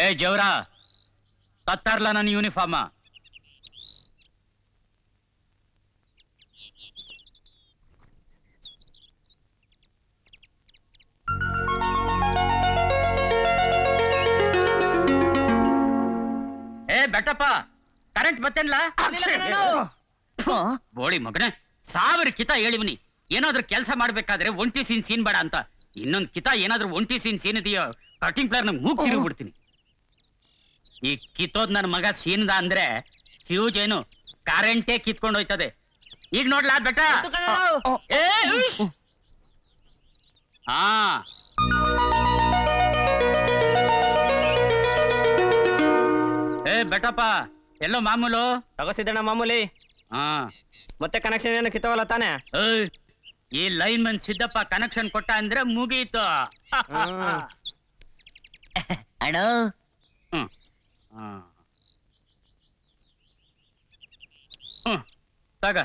ಏ ಜವರ ತತ್ತಾರ್ಲ ನನ್ನ ಯೂನಿಫಾರ್ಮ. ಏ ಬೆಟ್ಟಪ್ಪ, ಕರೆಂಟ್ ಬತ್ತೇನ್ಲ? ಬೋಳಿ ಮಗನೇ, 1000 ಕಿತ ಹೇಳಿವ್ನಿ. ಏನಾದ್ರೂ ಕೆಲಸ ಮಾಡ್ಬೇಕಾದ್ರೆ ಒಂಟಿ ಸೀನ್ ಬೇಡ ಅಂತ. ಇನ್ನೊಂದು ಕಿತ ಏನಾದ್ರೂ ಒಂಟಿ ಸೀನ್ ಇದೆಯೋ ಕಟಿಂಗ್ ಪ್ಲೇಯರ್ ಮೂಗ್ ತಿರುಗ್ಬಿಡ್ತೀನಿ. ಈ ಕಿತ್ತೋದ್ ನನ್ನ ಮಗ ಸೀನ್ದ ಅಂದ್ರೆ ಫ್ಯೂಜ್ ಏನು ಕರೆಂಟೇ ಕಿತ್ಕೊಂಡು ಹೋಯ್ತದೆ. ಈಗ ನೋಡ್ಲಾ ಬೆಟ್ಟ? ಹಾ ಏ ಬೆಟ್ಟಪ್ಪ, ಎಲ್ಲೋ ಮಾಮೂಲು ತಗೋಸಿದ್ದಣ್ಣ ಮಾಮೂಲಿ. ಹಾ ಮತ್ತೆ ಕನೆಕ್ಷನ್ ಏನು ಕಿತ್ತವಲ್ಲ ತಾನೆ? ಈ ಲೈನ್ ಮನ್ ಸಿದ್ದಪ್ಪ ಕನೆಕ್ಷನ್ ಕೊಟ್ಟ ಅಂದ್ರೆ ಮುಗೀತು. ಅಣ್ಣ ತಗ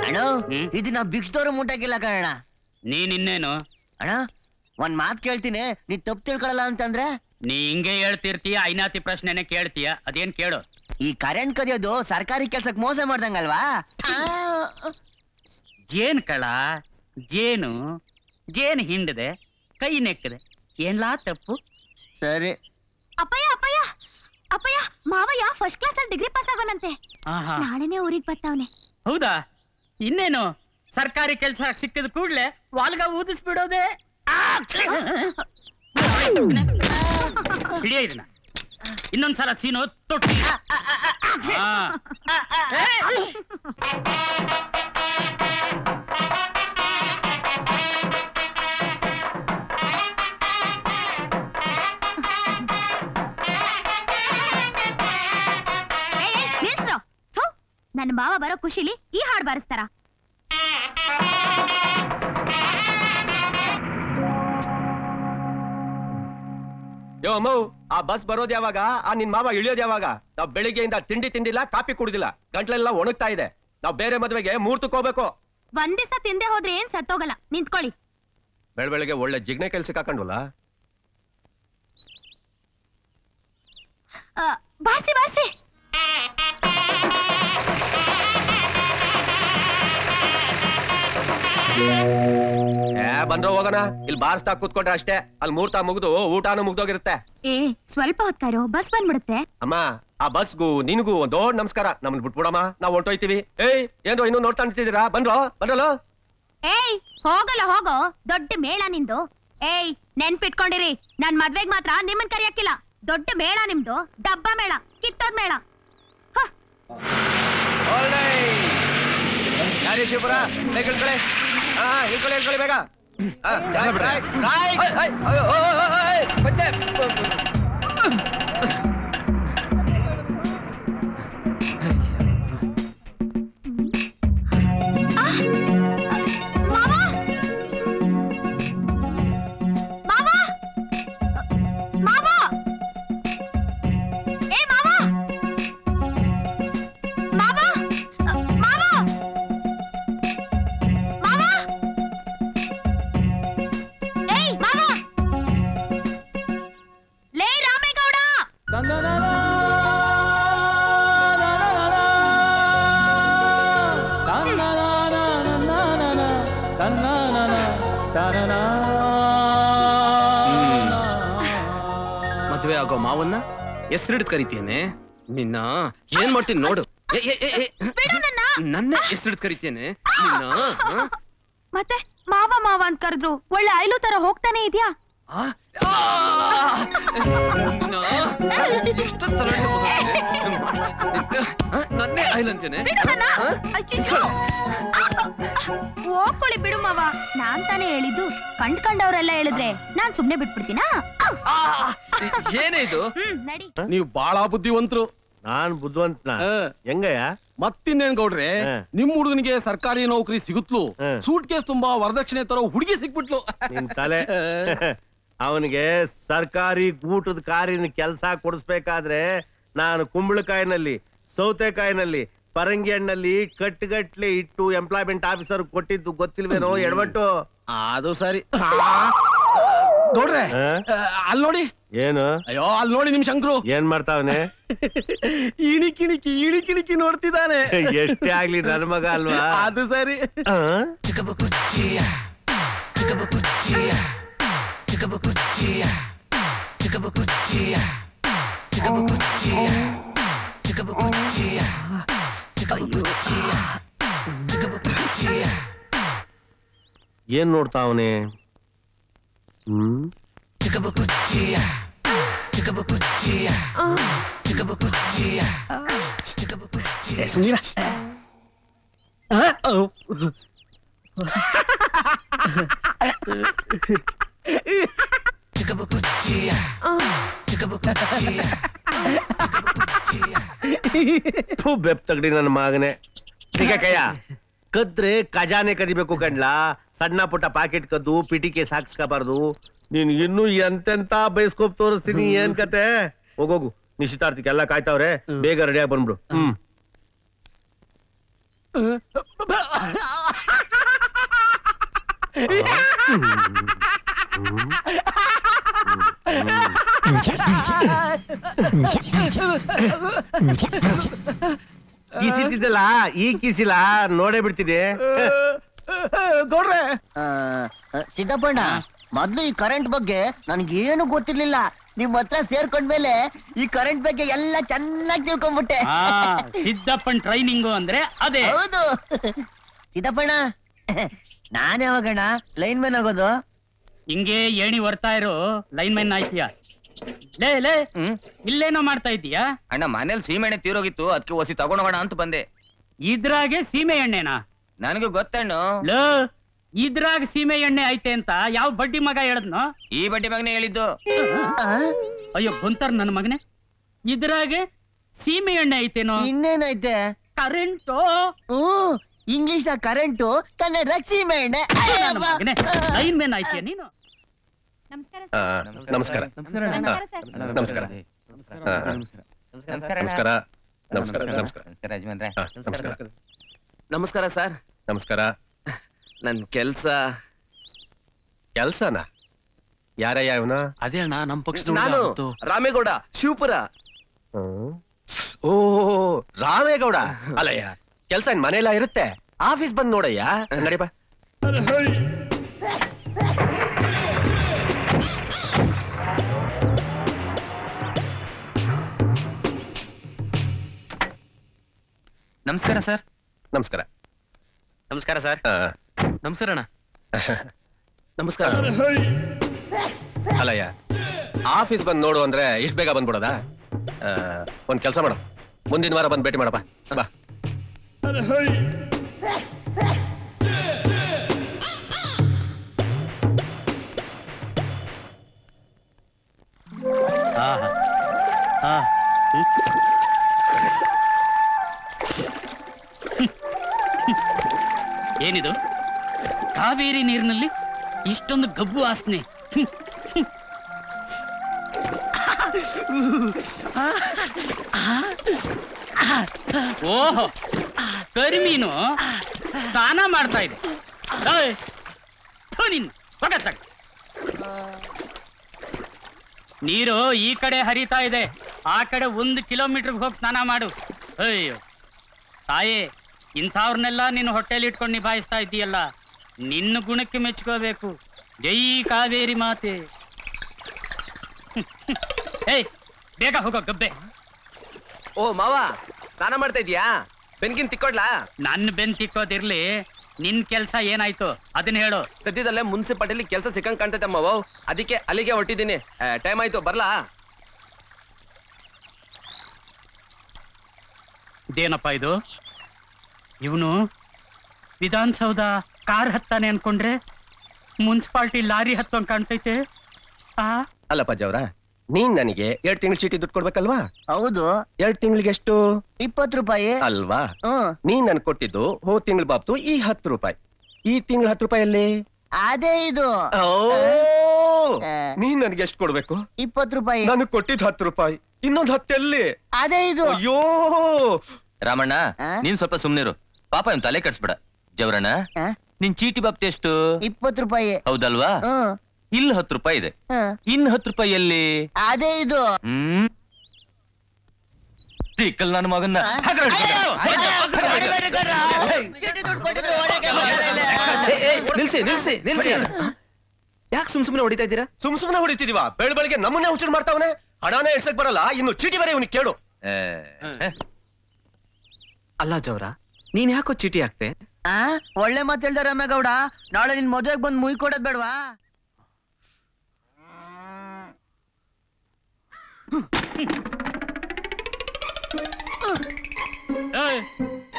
ಅಣ್ಣ, ಇದು ನಾ ಬಿಗ್ದವ್ರ ಮುಟ್ಟಾಕಿಲ್ಲ ಕಣ. ನೀನ್ ಇನ್ನೇನು ಅಣ್ಣ, ಒಂದ್ ಮಾತ್ ಕೇಳ್ತೀನಿ, ನೀ ತಪ್ಪು ತಿಳ್ಕೊಳಲ್ಲ ಅಂತಂದ್ರೆ? ನೀ ಹಿಂಗೆ ಹೇಳ್ತಿರ್ತೀಯ, ಐನಾತಿ ಪ್ರಶ್ನೆನೆ ಕೇಳ್ತೀಯ. ಅದೇನ್ ಕೇಳು. ಈ ಕರೆಂಟ್ ಕದಿಯೋದು ಸರ್ಕಾರಿ ಕೆಲ್ಸಕ್ ಮೋಸ ಮಾಡ್ದಂಗಲ್ವಾ? ಜೇನ್ ಕಳ, ಜೇನು ಹಿಂಡದೆ ಕೈ ನೆಕ್ಕದೆ, ಏನ್ಲಾ ತಪ್ಪು? ಸರಿ. ಅಪ್ಪಯ್ಯ ಅಪ್ಪಯ್ಯ ಅಪ್ಪಯ್ಯ, ಮಾವಯ್ಯ ಫಸ್ಟ್ ಕ್ಲಾಸ್ ಅಲ್ಲಿ ಡಿಗ್ರಿ ಪಾಸ್ ಆಗೋನಂತೆ. ನಾಳೆನೆ ಊರಿಗೆ ಬರ್ತಾವನೆ. ಹೌದಾ? ಇನ್ನೇನು, ಸರ್ಕಾರಿ ಕೆಲ್ಸ ಸಿಕ್ಕಿದ ಕೂಡ್ಲೆ ವಾಲ್ಗ ಊದಿಸ್ಬಿಡೋದೆ. ಹಿಡಿಯ ಇದನ್ನ. ಇನ್ನೊಂದ್ಸಲ ಸೀನು ತೊಟ್ಟಿ. ನಿಲ್ಸ್ರೋ, ನನ್ನ ಮಾವ ಬರೋ ಖುಷಿಲಿ ಈ ಹಾಡು ಬಾರಿಸ್ತಾರ. ಯೋ ಅಮ್ಮ, ಆ ಬಸ್ ಬರೋದ್ ಯಾವಾಗ? ಆ ನಿನ್ ಮಾವ ಇಳಿಯೋದ್ ಯಾವಾಗ? ನಾವ್ ಬೆಳಿಗ್ಗೆಯಿಂದ ತಿಂಡಿ ತಿಂದಿಲ್ಲ, ಕಾಫಿ ಕುಡಿದಿಲ್ಲ, ಗಂಟ್ಲೆಲ್ಲ ಒಣಗ್ತಾ ಇದೆ. ನಾವ್ ಬೇರೆ ಮದ್ವೆಗೆ ಮುಹೂರ್ತಕ್ಕೆ ಹೋಗ್ಬೇಕು. ಒಂದ್ ದಿವಸ ತಿಂದೆ ಹೋದ್ರೆ ಏನ್ ಸತ್ತೋಗಲ್ಲ, ನಿಂತ್ಕೊಳ್ಳಿ. ಬೆಳಗ್ಗೆ ಒಳ್ಳೆ ಜಿಗ್ನೆ ಕೆಲ್ಸಕ್ಕೆ ಹಾಕೊಂಡ್ವಲ್ಲ. ಬಾರ್ಸಿ ಬಾರ್ಸಿ. ಬಂದ್ರ ಹೋಗೋಣ. ಇಲ್ಲಿ ಬಾರಿಸ್ತಾ ಕೂತ್ಕೊಂಡ್ರೆ ಅಷ್ಟೇ, ಅಲ್ಲಿ ಮುಹೂರ್ತ ಮುಗ್ದು ಊಟನೂ ಮುಗ್ದೋಗಿರುತ್ತೆ. ಏ ಸ್ವಲ್ಪ ಹೊತ್ತಾರೋ, ಬಸ್ ಬಂದ್ಬಿಡುತ್ತೆ. ಅಮ್ಮ, ಆ ಬಸ್ಗೂ ನಿನ್ಗೂ ಒಂದ್ ದೊಡ್ಡ ನಮಸ್ಕಾರ. ನಮ್ಮನ್ ಬಿಟ್ಬಿಡಮ್ಮ, ನಾವ್ ಹೊಂಟೋಯ್ತೀವಿ. ಏಯ್, ಏನ್ರೋ ಇನ್ನೂ ನೋಡ್ತಾ ನಿಂತಿದ್ದೀರಾ? ಬಂದ್ರಲ್ಲ? ಏಯ್ ಹೋಗಲ್ಲ, ಹೋಗೋ. ದೊಡ್ಡ ಮೇಳ ನಿಂದು. ಏಯ್ ನೆನ್ಪಿಟ್ಕೊಂಡಿರಿ, ನನ್ ಮದ್ವೆಗ್ ಮಾತ್ರ ನಿಮ್ಮನ್ ಕರಿಯಕ್ಕಿಲ್ಲ. ದೊಡ್ಡ ಮೇಳ ನಿಮ್ದು, ಡಬ್ಬ ಮೇಳ, ಕಿತ್ತೋದ್ ಮೇಳ. ಯಾರೇ ಶಿವಪುರ, ಬೇಗ ಹೇಳ್ಕೊಳ್ಳಿ. ಹೇಳ್ಕೊಳ್ಳಿ ಬೇಗ. ಮದುವೆ ಆಗೋ ಮಾವನ್ನ ಹೆಸರಿಡ್ ಕರಿತೇನೆ. ನಿನ್ನ ಏನ್ ಮಾಡ್ತೀನಿ ನೋಡು. ನನ್ನ ಹೆಸರಿಡ್ ಕರಿತೇನೆ ನಿನ್ನ. ಮತ್ತೆ ಮಾವ ಮಾವ ಅಂತ ಕರೆದ್ರು ಒಳ್ಳೆ ಐಲು ತರ ಹೋಗ್ತಾನೆ ಇದ್ಯಾ? ನನ್ನೇ ಐಲಂತೇನೆ. ಹೋಗ್ಕೊಳ್ಳಿ ಬಿಡು ಮಾವ. ನಾನ್ ತಾನೇ ಹೇಳಿದ್ದು. ಕಂಡ್ಕಂಡವ್ರೆಲ್ಲ ಹೇಳಿದ್ರೆ ನಾನ್ ಸುಮ್ನೆ ಬಿಟ್ಬಿಡ್ತೀನಾ? ಏನೇ ಇದು? ನಡಿ. ನೀವು ಬಾಳ ಬುದ್ಧಿವಂತರು. ನಾನ್ ಬುದ್ಧಿವಂತನ? ಹೆಂಗಯ್ಯ? ಮತ್ತಿನ್ನೇನ್ ಗೌಡ್ರೆ, ನಿಮ್ ಹುಡುಗನಿಗೆ ಸರ್ಕಾರಿ ನೌಕರಿ ಸಿಗುತ್ತಲು, ಸೂಟ್ ಕೇಸ್ ತುಂಬಾ ವರದಕ್ಷಿಣೆ ತರೋ ಹುಡುಗಿ ಸಿಕ್ಬಿಟ್ಲು. ನಿನ್ ತಲೆ. ಅವನಿಗೆ ಸರ್ಕಾರಿ ಊಟದ ಕಾರಿನ ಕೆಲಸ ಕೊಡಿಸ್ಬೇಕಾದ್ರೆ ನಾನು ಕುಂಬಳಕಾಯಿನಲ್ಲಿ, ಸೌತೆಕಾಯಿನಲ್ಲಿ, ಪರಂಗಿ ಹಣ್ಣಲ್ಲಿ ಕಟ್ಟುಗಟ್ಲೆ ಇಟ್ಟು ಎಂಪ್ಲಾಯ್ಮೆಂಟ್ ಆಫೀಸರ್ ಕೊಟ್ಟಿದ್ದು ಗೊತ್ತಿಲ್ವೇನೋ ಎಡವಟ್ಟು? ಅದು ಸರಿ. ಗೌಡ್ರೆ ಅಲ್ಲಿ ನೋಡಿ. ಏನು? ಅಯ್ಯೋ ಅಲ್ಲಿ ನೋಡಿ ನಿಮ್ ಶಂಕರು ಏನ್ ಮಾಡ್ತಾವನೆ? ಇಣಿಕಿಣಿಕಿ ನೋಡ್ತಿದ್ದಾನೆ. ಎಷ್ಟೇ ಆಗ್ಲಿ ನನ್ ಮಗ ಅಲ್ವಾ? ಅದು ಸರಿ. ಏನ್ ನೋಡ್ತಾವನೆ? ಸುಮೀರ ಬೆಪ್ ತಗಡಿ ನನ್ನ ಮಗನೆ. ಕಯ್ಯ ಕದ್ರೆ ಖಜಾನೆ ಕದಿಬೇಕು ಕಣ್ಲಾ. ಸಣ್ಣ ಪುಟ್ಟ ಪಾಕೆಟ್ ಕದ್ದು ಪಿಟಿಕೆ ಸಾಕ್ಸ್ಕೋಬಾರ್ದು. ನೀನ್ ಇನ್ನು ಎಂತೆಂತ ಬೈಸ್ಕೋಪ್ ತೋರಿಸ್ತೀನಿ. ಏನ್ ಕತೆ? ಹೋಗೋಗು, ನಿಶ್ಚಿತಾರ್ಥಕ್ಕೆ ಎಲ್ಲ ಕಾಯ್ತಾವ್ರೆ. ಬೇಗ ರೆಡಿಯಾಗಿ ಬಂದ್ಬಿಡು. ಕಿಸಿತಿದ್ದಲ್ಲ, ಈ ಕಿಸಿಲ್ಲ ನೋಡೇ ಬಿಡ್ತೀನಿ. ಗೌಡ್ರೆ ಸಿದ್ದಪ್ಪಣ್ಣ, ಮೊದ್ಲು ಈ ಕರೆಂಟ್ ಬಗ್ಗೆ ನನ್ಗೇನು ಗೊತ್ತಿರ್ಲಿಲ್ಲ. ನಿಮ್ ಹತ್ರ ಸೇರ್ಕೊಂಡ್ಮೇಲೆ ಈ ಕರೆಂಟ್ ಬಗ್ಗೆ ಎಲ್ಲ ಚೆನ್ನಾಗಿ ತಿಳ್ಕೊಂಡ್ಬಿಟ್ಟೆ. ಸಿದ್ದಪ್ಪನ್ ಟ್ರೈನಿಂಗು ಅಂದ್ರೆ ಅದೇ. ಹೌದು ಸಿದ್ದಪ್ಪಣ್ಣ, ನಾನ್ ಯಾವಾಗಣ್ಣ ಲೈನ್ ಮ್ಯಾನ್ ಆಗೋದು? ಹಿಂಗೆ ಏಣಿ ಬರ್ತಾ ಇರೋ ಲೈನ್ ಮ್ಯಾನ್ ಆಯ್ತೀಯ. ಲೇ ಲೇ ಇಲ್ಲೇನೋ ಮಾಡ್ತಾ ಇದೀಯಾ? ಅಣ್ಣ ಮನೇಲಿ ಸೀಮೆ ಎಣ್ಣೆ ತೀರೋಗಿತ್ತು, ಅದಕ್ಕೆ ಒಸಿ ತಗೊಂಡೋಗೋಣ ಅಂತ ಬಂದೆ. ಇದ್ರಾಗೆ ಸೀಮೆ ಎಣ್ಣೆನಾ? ನನಗೂ ಗೊತ್ತಣ್ಣು. ಲೋ, ಇದ್ರಾಗ ಸೀಮೆ ಎಣ್ಣೆ ಐತೆ ಅಂತ ಯಾವ ಬಡ್ಡಿ ಮಗ ಹೇಳದ್ನೋ? ಈ ಬಡ್ಡಿ ಮಗನೇ ಹೇಳಿದ್ದು. ಅಯ್ಯೋ ಬಂತಾರ ನನ್ನ ಮಗನೇ, ಇದ್ರಾಗೆ ಸೀಮೆ ಎಣ್ಣೆ ಐತೇನೋ? ಇನ್ನೇನೈತೆ? ಕರೆಂಟು. ಇಂಗ್ಲಿಷ್ ಕರೆಂಟು, ಕನ್ನಡ ಸೀಮೆ ಎಣ್ಣೆ. ಲೈನ್ ಮ್ಯಾನ್ ಆಯ್ತೀಯ ನೀನು? ನಮಸ್ಕಾರ. ನಮಸ್ಕಾರ. ನಮಸ್ಕಾರ. ನಮಸ್ಕಾರ. ನಮಸ್ಕಾರ. ನಮಸ್ಕಾರ ಸರ್. ನಮಸ್ಕಾರ. ನನ್ ಕೆಲ್ಸನ ಯಾರಯ್ಯ ಇವನ? ಅದೇ ಅಣ್ಣ ನಮ್ ಪಕ್ಷದ ನಾನು ರಾಮೇಗೌಡ, ಶಿವಪುರ. ಓ ರಾಮೇಗೌಡ ಅಲ್ಲಯ್ಯ. ಕೆಲ್ಸ ಇನ್ ಮನೆಯಲ್ಲ ಇರುತ್ತೆ, ಆಫೀಸ್ ಬಂದ್ ನೋಡಯ್ಯ. ನಡಿಪ. ನಮಸ್ಕಾರ ಸರ್. ನಮಸ್ಕಾರ. ನಮಸ್ಕಾರ ಸರ್. ನಮಸ್ಕಾರ ಅಣ್ಣ. ನಮಸ್ಕಾರ. ಅಲ್ಲಯ್ಯ, ಆಫೀಸ್ ಬಂದ್ ನೋಡು ಅಂದ್ರೆ ಇಷ್ಟ ಬೇಗ ಬಂದ್ಬಿಡೋದ? ಒಂದ್ ಕೆಲ್ಸ ಮಾಡು, ಮುಂದಿನ ವಾರ ಬಂದ್ ಭೇಟಿ ಮಾಡಪ್ಪ. ಬಾ. ಏನಿದು? ಕಾವೇರಿ ನೀರಿನಲ್ಲಿ ಇಷ್ಟೊಂದು ಗಬ್ಬು ವಾಸನೆ. ಓಹೋ, ಕರಿಮೀನು ಸ್ನಾನ ಮಾಡ್ತಾ ಇದೆ. ನೀರು ಈ ಕಡೆ ಹರಿತಾ ಇದೆ, ಆ ಕಡೆ 1 ಕಿಲೋಮೀಟರ್ ಹೋಗಿ ಸ್ನಾನ ಮಾಡು. ಅಯ್ಯೋ ತಾಯೇ, ಇಂಥವ್ರನ್ನೆಲ್ಲ ನಿನ್ನ ಹೊಟ್ಟೆಲಿ ಇಟ್ಕೊಂಡು ನಿಭಾಯಿಸ್ತಾ ಇದ್ದೀಯಲ್ಲ, ನಿನ್ನ ಗುಣಕ್ಕೆ ಮೆಚ್ಕೋಬೇಕು. ಜೈ ಕಾವೇರಿ ಮಾತೆ. ಏಯ್ ಬೇಗ ಹೋಗೋ ಗಬ್ಬೆ. ಓ ಮಾವ, ಸ್ನಾನ ಮಾಡ್ತಾ ಇದೀಯಾ? ಬೆನ್ಗಿನ್ ತಿಕ್ಕೊಡ್ಲಾ? ನನ್ನ ಬೆನ್ ತಿಕ್ಕೋದಿರ್ಲಿ, ನಿನ್ ಕೆಲ್ಸ ಏನಾಯ್ತು ಅದನ್ನ ಹೇಳು. ಸದ್ಯದಲ್ಲೇ ಮುನ್ಸಿಪಾಲಿಟಿ ಕೆಲಸ ಸಿಕ್ಕಂಗ್ ಕಾಣ್ತೈತೆ ಮಾವ, ಅದಕ್ಕೆ ಅಲ್ಲಿಗೆ ಹೊಟ್ಟಿದ್ದೀನಿ. ಟೈಮ್ ಆಯ್ತು, ಬರ್ಲಾ? ಇದೇನಪ್ಪ ಇದು? ಇವನು ವಿಧಾನಸೌಧ ಕಾರ್ ಹತ್ತಾನೆ ಅನ್ಕೊಂಡ್ರೆ ಮುನ್ಸಿಪಾಲಿಟಿ ಲಾರಿ ಹತ್ತೋಂಗ್ ಕಾಣ್ತೈತೆ. ಅಲ್ಲಪ್ಪ ಜವ್ರ, ನೀನ್ ನನಗೆ 2 ತಿಂಗಳ ಚೀಟಿ ದುಡ್ಡು ಕೊಡ್ಬೇಕಲ್ವಾ? ಹೌದು. 2 ತಿಂಗಳಿಗೆ ಎಷ್ಟು? 20 ರೂಪಾಯಿ ಅಲ್ವಾ? ನೀನ್ ನನ್ ಕೊಟ್ಟಿದ್ದು ಹೋದ್ ತಿಂಗಳ ಬಾಬ್ತು ಈ 10 ರೂಪಾಯಿ. ಈ ತಿಂಗಳ 10 ರೂಪಾಯಲ್ಲಿ ಅದೇ ಇದು. ನೀನ್ ನನ್ಗೆ ಎಷ್ಟು ಕೊಡ್ಬೇಕು? 20 ರೂಪಾಯಿ. ನಾನು ಕೊಟ್ಟಿದ್ 10 ರೂಪಾಯಿ, ಇನ್ನೊಂದ್ 10 ಎಲ್ಲಿ? ಅದೇ ಇದು. ಅಯ್ಯೋ ರಾಮಣ್ಣ, ನೀನ್ ಸ್ವಲ್ಪ ಸುಮ್ನಿರು, ಪಾಪ ಇವ್ನ್ ತಲೆ ಕಟ್ಸ್ಬೇಡ. ಜವರಣ್ಣ, ನಿನ್ ಚೀಟಿ ಬಾಬ್ತಿ ಎಷ್ಟು? 20 ರೂಪಾಯಿ. ಹೌದಲ್ವಾ? ಇಲ್ಲಿ 10 ರೂಪಾಯಿ ಇದೆ. ಇನ್ 10 ರೂಪಾಯಿ ಎಲ್ಲಿ? ಅದೇ ಇದು. ಸಿಕ್ಕಲ್ ನನ್ನ ಮಗನ್ನ ನಿಲ್ಸಿ ನಿಲ್ಸಿ ನಿಲ್ಸಿ. ಯಾಕೆ ಸುಮ್ನೆ ಹೊಡಿತಾ ಇದ್ದೀರಾ? ಸುಮ್ನೆ ಹೊಡಿತಿದೀವಾ? ಬೆಳಗ್ಗೆ ನಮ್ಮನ್ನೇ ಹುಚ್ಚು ಮಾಡ್ತಾವನೆ. ಹಣಾನೇ ಎಡ್ಸಕ್ ಬರಲ್ಲ, ಇನ್ನು ಚೀಟಿ ಬರೀ ಇವನಿಗೆ ಕೇಳು. ಅಲ್ಲ ಜವರ, ನೀನ್ ಯಾಕೋ ಚೀಟಿ ಹಾಕ್ತೆ? ಒಳ್ಳೆ ಮಾತು ಹೇಳ್ದ ರಾಮೇಗೌಡ. ನಾಳೆ ನಿನ್ ಮದುವೆಗೆ ಬಂದು ಮುಯ್ ಕೊಡೋದ್ ಬೇಡವಾ?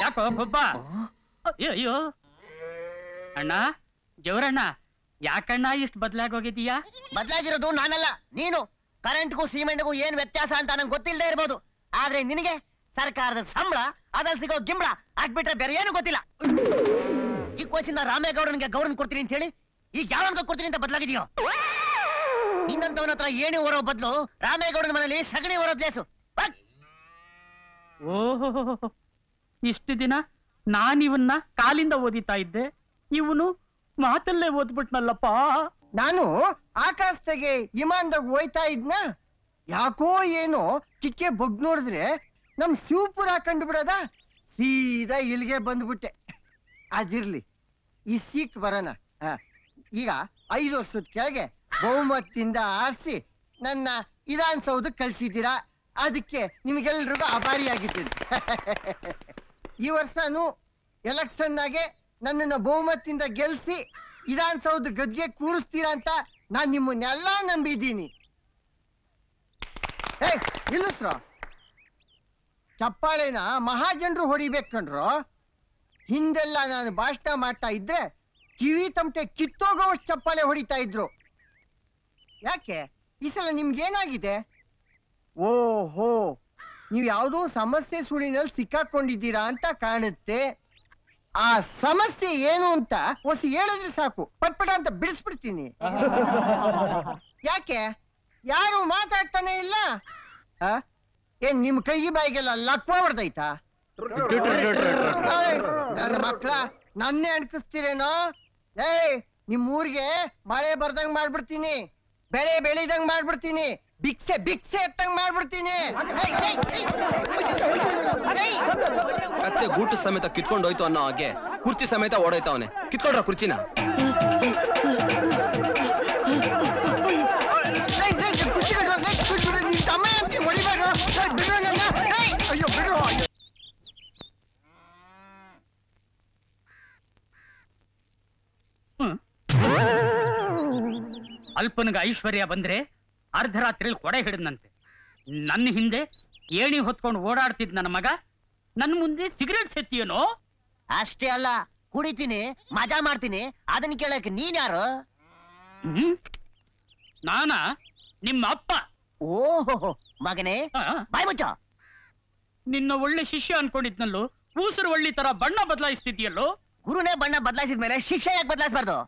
ಯಾಕೋ ಒಬ್ಬ? ಅಯ್ಯೋ ಅಣ್ಣ, ಜವರಣ್ಣ, ಯಾಕಣ್ಣ ಇಷ್ಟು ಬದಲಾಗೋಗಿದೀಯಾ? ಬದಲಾಗಿರೋದು ನಾನಲ್ಲ, ನೀನು. ಕರೆಂಟ್ಗೂ ಸಿಮೆಂಟ್ಗೂ ಏನ್ ವ್ಯತ್ಯಾಸ ಅಂತ ನಂಗೆ ಗೊತ್ತಿಲ್ಲದೆ ಇರ್ಬೋದು, ಆದ್ರೆ ನಿನಗೆ ಸರ್ಕಾರದ ಸಂಬಳ, ಅದ್ರಲ್ಲಿ ಸಿಗೋ ಗಿಂಬಳ ಆಗ್ಬಿಟ್ರೆ ಬೇರೆ ಏನು ಗೊತ್ತಿಲ್ಲ. ಚಿಕ್ಕ ವಯಸ್ಸಿನ ರಾಮೇಗೌಡನಿಗೆ ಗೌರವ ಕೊಡ್ತೀನಿ ಅಂತ ಹೇಳಿ ಈಗ ಯಾವನ್ಗ ಕೊಡ್ತೀನಿ ಅಂತ ಬದಲಾಗಿದೆಯೋ? ಇನ್ನೊಂದವನ ಹತ್ರ ಏಣಿ ಹೊರೋ ಬದಲು ರಾಮೇಗೌಡನ ಮನೇಲಿ ಸಗಣಿ ಹೊರೋದ್ ಲೇಸು. ಓಹೋ, ಇಷ್ಟು ದಿನ ನಾನಿವನ್ನ ಕಾಲಿಂದ ಓದಿತಾ ಇದ್ದೆ, ಇವನು ಮಾತಲ್ಲೇ ಓದ್ಬಿಟ್ನಲ್ಲಪ್ಪ. ನಾನು ಆಕಾಶದಾಗೆ ವಿಮಾನದಾಗ ಹೋಯ್ತಾ ಇದ್ನ, ಯಾಕೋ ಏನೋ ಕಿಕ್ಕೆ ಬಗ್ ನೋಡಿದ್ರೆ ನಮ್ ಶಿವಪುರ ಕಂಡು ಬಿಡದ, ಸೀದಾ ಇಲ್ಲಿಗೆ ಬಂದ್ಬಿಟ್ಟೆ. ಅದಿರ್ಲಿ, ಈ ಸೀಟ್ ಬರೋಣ. ಈಗ 5 ವರ್ಷದ ಕೆಳಗೆ ಬಹುಮತದಿಂದ ಆರಿಸಿ ನನ್ನ ವಿಧಾನಸೌಧಕ್ಕೆ ಕಳ್ಸಿದ್ದೀರಾ, ಅದಕ್ಕೆ ನಿಮ್ಗೆಲ್ರಿಗೂ ಆಭಾರಿಯಾಗಿದ್ದೀನಿ. ಈ ವರ್ಷನೂ ಎಲೆಕ್ಷನ್ನಾಗೆ ನನ್ನನ್ನು ಬಹುಮತದಿಂದ ಗೆಲ್ಸಿ ವಿಧಾನಸೌಧ ಗದ್ಗೆ ಕೂರಿಸ್ತೀರಾ ಅಂತ ನಾನು ನಿಮ್ಮನ್ನೆಲ್ಲ ನಂಬಿದ್ದೀನಿ. ನಿಲ್ಲಿಸ್ರ, ಚಪ್ಪಾಳೆನ ಮಹಾಜನರು ಹೊಡಿಬೇಕಂಡ್ರು. ಹಿಂದೆಲ್ಲ ನಾನು ಭಾಷಣ ಮಾಡ್ತಾ ಇದ್ರೆ ಕಿವಿ ತಮಟೆ ಕಿತ್ತೋಗೋವಷ್ಟು ಚಪ್ಪಾಳೆ ಹೊಡಿತಾ ಇದ್ರು. ಯಾಕೆ ಈ ಸಲ ನಿಮ್ಗೇನಾಗಿದೆ? ಓಹೋ, ನೀವು ಯಾವುದೋ ಸಮಸ್ಯೆ ಸುಳಿನಲ್ಲಿ ಸಿಕ್ಕಾಕೊಂಡಿದ್ದೀರಾ ಅಂತ ಕಾಣುತ್ತೆ. ಆ ಸಮಸ್ಯೆ ಏನು ಅಂತ ಹೊಸಿ ಹೇಳಿದ್ರೆ ಸಾಕು, ಪಟ್ಪಟ ಅಂತ ಬಿಡಿಸ್ಬಿಡ್ತೀನಿ. ಯಾಕೆ ಯಾರು ಮಾತಾಡ್ತಾನೆ ಇಲ್ಲ? ಏನ್ ನಿಮ್ ಕೈ ಬಾಯಿಗೆಲ್ಲ ಲಕ್ವ ಹೊಡೆದೈತಾ? ನನ್ನ ಮಕ್ಳ ನನ್ನೇ ಅಣ್ಕಿಸ್ತೀರೇನೋ? ನಿಮ್ ಊರಿಗೆ ಮಳೆ ಬರ್ದಂಗ್ ಮಾಡ್ಬಿಡ್ತೀನಿ, ಬೆಳೆ ಬೆಳಿದಂಗ್ ಮಾಡ್ಬಿಡ್ತೀನಿ, ಭಿಕ್ಷೆ ಭಿಕ್ಷೆ ಎತ್ತಂಗ್ ಮಾಡ್ಬಿಡ್ತೀನಿ. ಕತ್ತೆ ಗೂಟು ಸಮೇತ ಕಿತ್ಕೊಂಡು ಹೋಯ್ತು ಅನ್ನೋ ಹಾಗೆ ಕುರ್ಚಿ ಸಮೇತ ಓಡೋಯ್ತವನೆ. ಕಿತ್ಕೊಂಡ್ರ ಕುರ್ಚಿನ? ಅಯ್ಯೋ ಬಿಡ್ರು. ಅಲ್ಪನಿಗೆ ಐಶ್ವರ್ಯ ಬಂದ್ರೆ ಅರ್ಧರಾತ್ರಿಲಿ ಕೊಡೆ ಹಿಡಿದಂತೆ. ನನ್ನ ಹಿಂದೆ ಏಣಿ ಹೊತ್ಕೊಂಡು ಓಡಾಡ್ತಿದ್ ನನ್ನ ಮಗ ನನ್ನ ಮುಂದೆ ಸಿಗರೇಟ್ ಸೆತ್ತಿಯೇನೋ? ಅಷ್ಟೇ ಅಲ್ಲ, ಕುಡಿತೀನಿ, ಮಜಾ ಮಾಡ್ತೀನಿ. ಅದನ್ನ ಕೇಳಕ್ ನೀನ್ ಯಾರು? ನಾನಾ? ನಿಮ್ಮ ಅಪ್ಪ. ಓಹೋ ಮಗನೇ, ಬಾಯ್ ಮುಚ್ಚ. ನಿನ್ನ ಒಳ್ಳೆ ಶಿಷ್ಯ ಅನ್ಕೊಂಡಿದ್ನಲ್ಲೋ, ಊಸರು ಒಳ್ಳಿ ತರ ಬಣ್ಣ ಬದಲಾಯಿಸ್ತಿದ್ಯಲ್ಲೋ. ಗುರುನೇ ಬಣ್ಣ ಬದಲಾಯಿಸಿದ ಮೇಲೆ ಶಿಕ್ಷೆ ಯಾಕೆ ಬದಲಾಯಿಸಬಾರ್ದು?